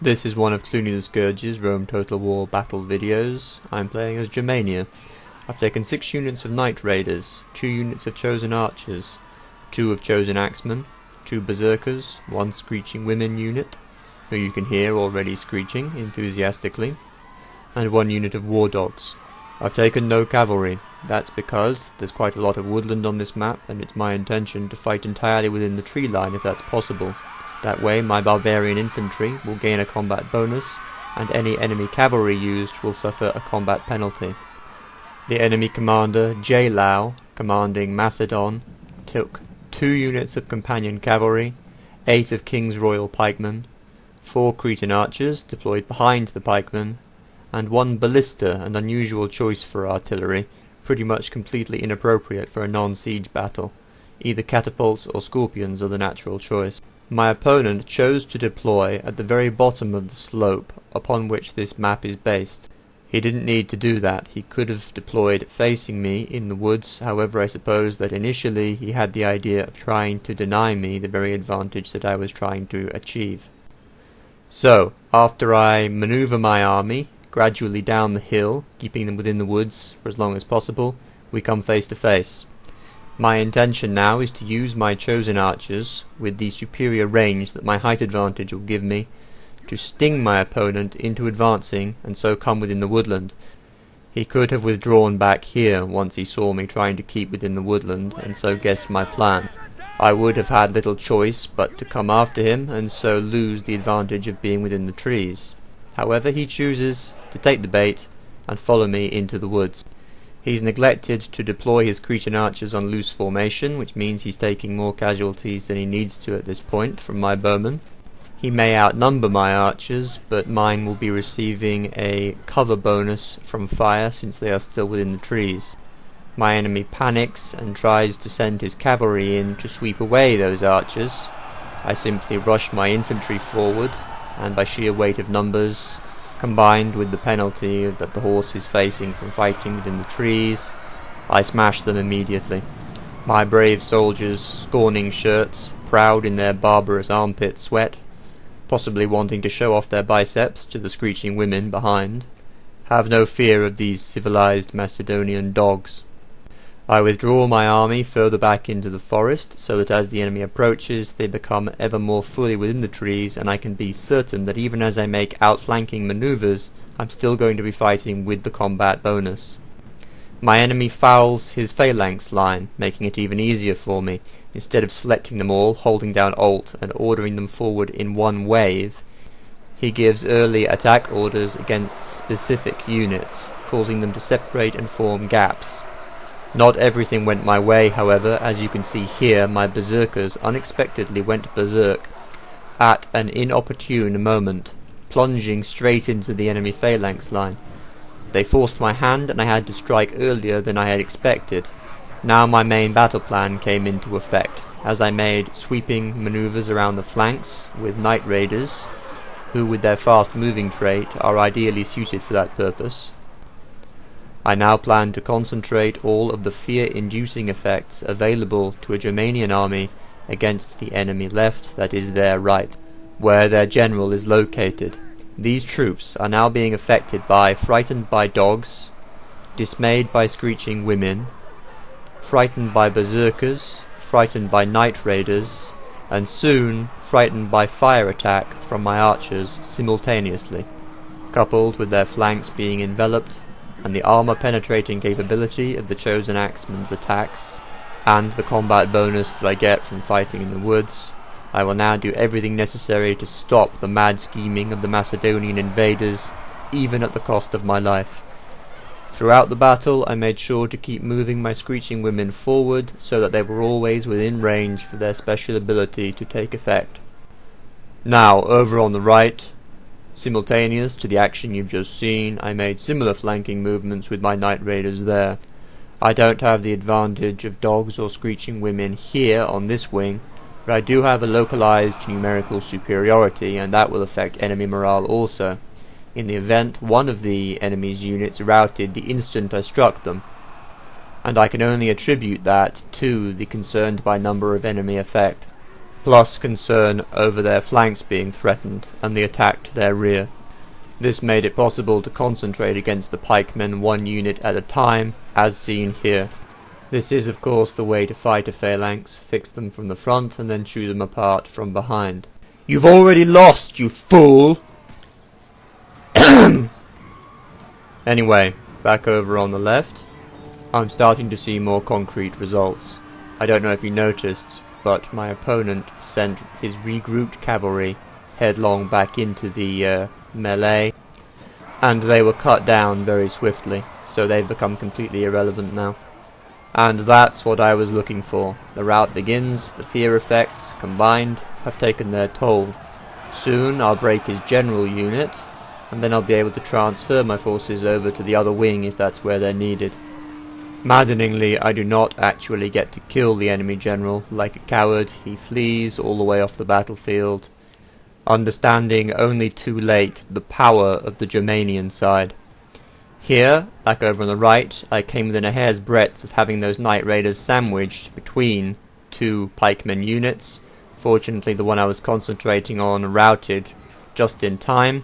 This is one of Cluny the Scourge's Rome Total War battle videos. I'm playing as Germania. I've taken 6 units of Knight Raiders, 2 units of Chosen Archers, 2 of Chosen Axemen, 2 Berserkers, 1 Screeching-women unit, who you can hear already screeching enthusiastically, and 1 unit of War Dogs. I've taken no cavalry. That's because there's quite a lot of woodland on this map, and it's my intention to fight entirely within the tree line if that's possible. That way my barbarian infantry will gain a combat bonus, and any enemy cavalry used will suffer a combat penalty. The enemy commander, jlao, commanding Macedon, took 2 units of companion cavalry, 8 of King's Royal pikemen, 4 Cretan archers deployed behind the pikemen, and 1 ballista, an unusual choice for artillery, pretty much completely inappropriate for a non-siege battle. Either catapults or scorpions are the natural choice. My opponent chose to deploy at the very bottom of the slope upon which this map is based. He didn't need to do that. He could have deployed facing me in the woods. However, I suppose that initially he had the idea of trying to deny me the very advantage that I was trying to achieve. So, after I maneuver my army gradually down the hill, keeping them within the woods for as long as possible, we come face to face. My intention now is to use my chosen archers, with the superior range that my height advantage will give me, to sting my opponent into advancing and so come within the woodland. He could have withdrawn back here once he saw me trying to keep within the woodland and so guessed my plan. I would have had little choice but to come after him and so lose the advantage of being within the trees. However, he chooses to take the bait and follow me into the woods. He's neglected to deploy his Cretan archers on loose formation, which means he's taking more casualties than he needs to at this point from my bowmen. He may outnumber my archers, but mine will be receiving a cover bonus from fire since they are still within the trees. My enemy panics and tries to send his cavalry in to sweep away those archers. I simply rush my infantry forward, and by sheer weight of numbers, combined with the penalty that the horse is facing from fighting within the trees, I smash them immediately. My brave soldiers, scorning shirts, proud in their barbarous armpit sweat, possibly wanting to show off their biceps to the screeching women behind, have no fear of these civilized Macedonian dogs. I withdraw my army further back into the forest, so that as the enemy approaches they become ever more fully within the trees, and I can be certain that even as I make outflanking maneuvers, I'm still going to be fighting with the combat bonus. My enemy fouls his phalanx line, making it even easier for me. Instead of selecting them all, holding down Alt and ordering them forward in one wave, he gives early attack orders against specific units, causing them to separate and form gaps. Not everything went my way, however. As you can see here, my berserkers unexpectedly went berserk at an inopportune moment, plunging straight into the enemy phalanx line. They forced my hand and I had to strike earlier than I had expected. Now my main battle plan came into effect, as I made sweeping maneuvers around the flanks with Knight Raiders, who with their fast moving trait are ideally suited for that purpose. I now plan to concentrate all of the fear-inducing effects available to a Germanian army against the enemy left, that is their right, where their general is located. These troops are now being affected by frightened by dogs, dismayed by screeching women, frightened by berserkers, frightened by Knight Raiders, and soon frightened by fire attack from my archers simultaneously, coupled with their flanks being enveloped, and the armor-penetrating capability of the Chosen Axemen's attacks, and the combat bonus that I get from fighting in the woods. I will now do everything necessary to stop the mad scheming of the Macedonian invaders, even at the cost of my life. Throughout the battle I made sure to keep moving my screeching women forward so that they were always within range for their special ability to take effect. Now, over on the right, simultaneous to the action you've just seen, I made similar flanking movements with my Knight Raiders there. I don't have the advantage of dogs or screeching women here on this wing, but I do have a localized numerical superiority, and that will affect enemy morale also, in the event one of the enemy's units routed the instant I struck them, and I can only attribute that to the concerned by number of enemy effect. plus concern over their flanks being threatened and the attack to their rear. This made it possible to concentrate against the pikemen one unit at a time, as seen here. This is of course the way to fight a phalanx: fix them from the front and then chew them apart from behind. You've already lost, you fool! Anyway, back over on the left, I'm starting to see more concrete results. I don't know if you noticed, but my opponent sent his regrouped cavalry headlong back into the melee, and they were cut down very swiftly, so they've become completely irrelevant now. And that's what I was looking for. The rout begins, the fear effects, combined, have taken their toll. Soon I'll break his general unit, and then I'll be able to transfer my forces over to the other wing if that's where they're needed. Maddeningly, I do not actually get to kill the enemy general. Like a coward, he flees all the way off the battlefield, understanding only too late the power of the Germanian side. Here, back over on the right, I came within a hair's breadth of having those Night Raiders sandwiched between two pikemen units. Fortunately, the one I was concentrating on routed just in time,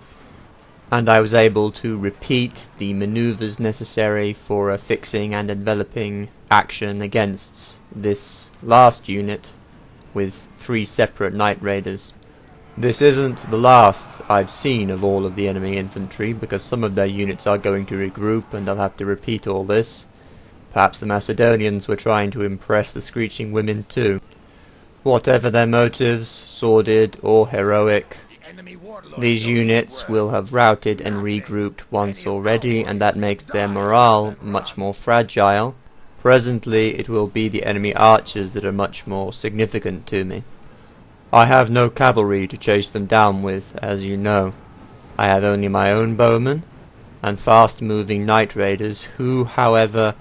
and I was able to repeat the maneuvers necessary for a fixing and enveloping action against this last unit with 3 separate Night Raiders. This isn't the last I've seen of all of the enemy infantry, because some of their units are going to regroup and I'll have to repeat all this. Perhaps the Macedonians were trying to impress the screeching women too. Whatever their motives, sordid or heroic, these units will have routed and regrouped once already, and that makes their morale much more fragile. Presently it will be the enemy archers that are much more significant to me. I have no cavalry to chase them down with, as you know. I have only my own bowmen, and fast-moving Night Raiders who, however,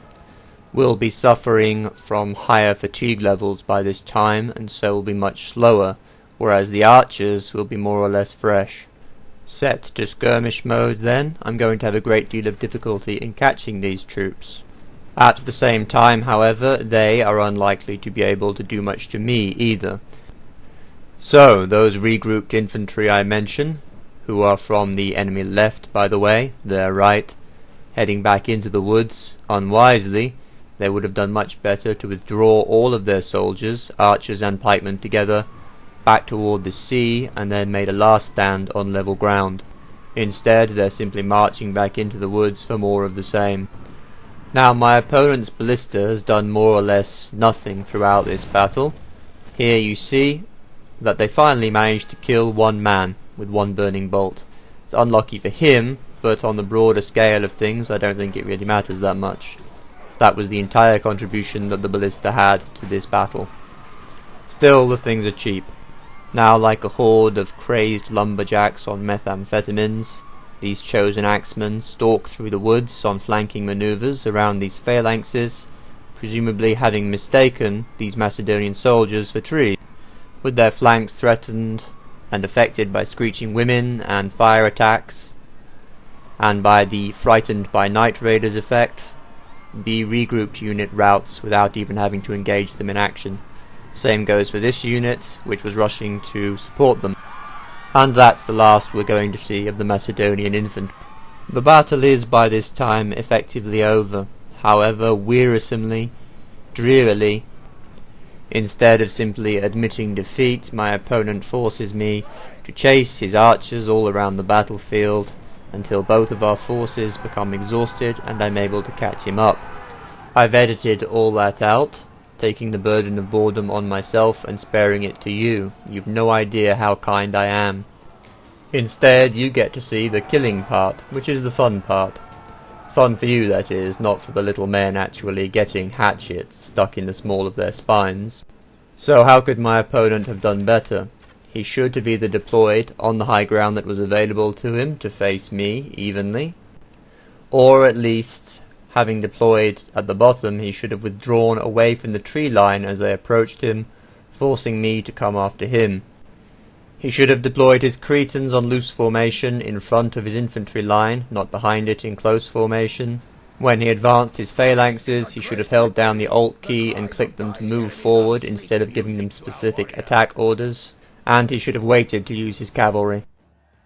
will be suffering from higher fatigue levels by this time, and so will be much slower, whereas the archers will be more or less fresh. Set to skirmish mode then, I'm going to have a great deal of difficulty in catching these troops. At the same time, however, they are unlikely to be able to do much to me either. So, those regrouped infantry I mentioned, who are from the enemy left by the way, their right, heading back into the woods, unwisely, they would have done much better to withdraw all of their soldiers, archers and pikemen together, back toward the sea, and then made a last stand on level ground. Instead, they're simply marching back into the woods for more of the same. Now, my opponent's ballista has done more or less nothing throughout this battle. Here you see that they finally managed to kill one man with one burning bolt. It's unlucky for him, but on the broader scale of things, I don't think it really matters that much. That was the entire contribution that the ballista had to this battle. Still, the things are cheap. Now, like a horde of crazed lumberjacks on methamphetamines, these chosen axemen stalk through the woods on flanking maneuvers around these phalanxes, presumably having mistaken these Macedonian soldiers for trees. With their flanks threatened and affected by screeching women and fire attacks, and by the frightened by Night Raiders effect, the regrouped unit routs without even having to engage them in action. Same goes for this unit, which was rushing to support them. And that's the last we're going to see of the Macedonian infantry. The battle is by this time effectively over. However, wearisomely, drearily, instead of simply admitting defeat, my opponent forces me to chase his archers all around the battlefield until both of our forces become exhausted and I'm able to catch him up. I've edited all that out, taking the burden of boredom on myself and sparing it to you. You've no idea how kind I am. Instead, you get to see the killing part, which is the fun part. Fun for you, that is, not for the little men actually getting hatchets stuck in the small of their spines. So how could my opponent have done better? He should have either deployed on the high ground that was available to him to face me evenly, or at least, having deployed at the bottom, he should have withdrawn away from the tree line as I approached him, forcing me to come after him. He should have deployed his Cretans on loose formation in front of his infantry line, not behind it in close formation, When he advanced his phalanxes, he should have held down the Alt key and clicked them to move forward instead of giving them specific attack orders, and he should have waited to use his cavalry.